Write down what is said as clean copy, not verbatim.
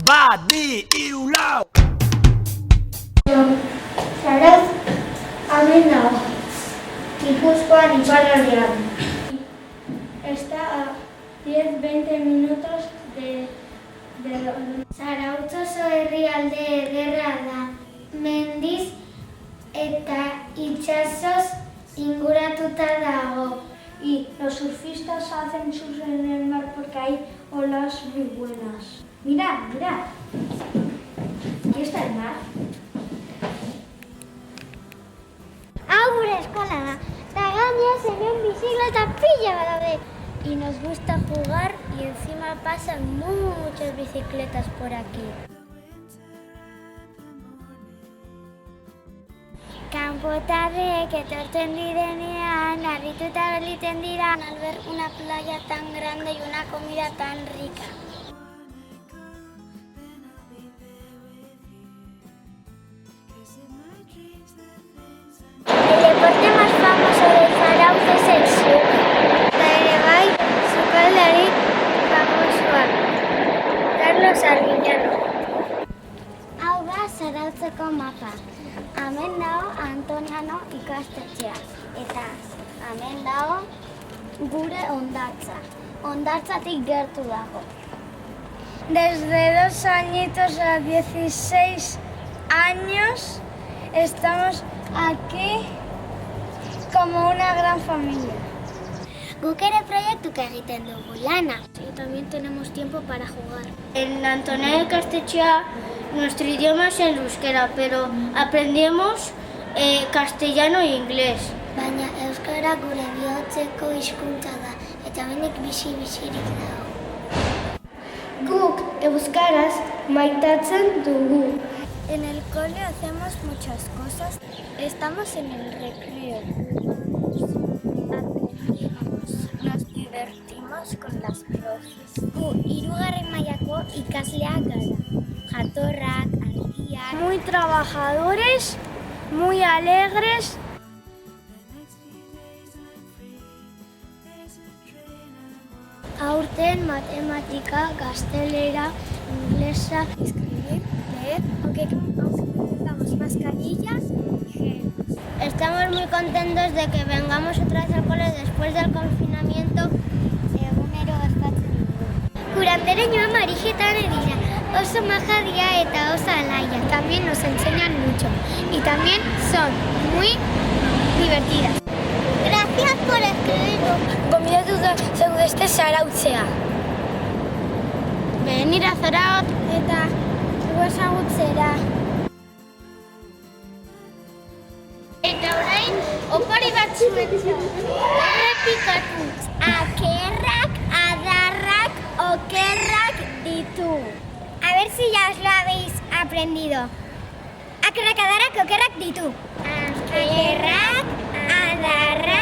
Bat, bi, hiru, lau! Zarautz hemen nago, Gipuzkoan iparraldean. Está a 10-20 minutos de Zarautz oso herrialde ederra da. Mendiz eta itsasoz inguratuta dago. Y los surfistas hacen surf en el mar porque hay olas muy buenas. Mira, mira. Aquí está el mar. Hau gure eskola da, eta gainera zemen bizikleta pila bat daude. Y nos gusta jugar y encima pasan muchas bicicletas por aquí. Kanpotarrek etortzen direnean, harrituta gelditzen dira al ver una playa tan grande y una comida tan rica. El deporte más famoso de Zarautz es el surf. Ere bai, sukaldari famosoa, Carlos Arguiñano. Hau da Zarautzeko mapa. Hemen dago Antoniano ikastetxea. Eta hemen dago gure hondartza. Hondartzatik gertu dago. Desde 2 añitos a 16 años estamos aquí como una gran familia. Guk ere proiektuk egiten dugu lana. Y también tenemos tiempo para jugar. En Antoniano ikastetxea nuestro idioma es el euskera, pero aprendemos castellano e inglés. Baina euskara gure bihotzeko hizkuntza da, eta benik bizi-bizirik dago. Guk euskaraz maitatzen dugu. En el cole hacemos muchas cosas. Estamos en el recreo. Aprendimos, nos divertimos con las profes. Hirugarren mailako ikasleak gara. Jatorrak, argiak. Muy trabajadores, muy alegres. Aurten matematika, gaztelera, inglesa, escribir, leer, aunque necesitamos mascarillas y gel. Estamos muy contentos de que vengamos otra vez al cole después del confinamiento. Egunero gastatzen dugu. Kurandereñoa Marijetan dira. Oso maja dira eta oso alaia. También nos enseñan mucho. Y también son muy divertidas. Gracias por escribirnos. Gomidatu da zaudeste Zarautzea. Venir a Zarautz eta gu ezagutzera. Eta orain, opari batzuetan. Errepikatu. Akerrak, adarrak, okerrak ditu. A ver si ya os lo habéis aprendido. Akerrak, adarrak, okerrak ditu. Akerrak, adarrak,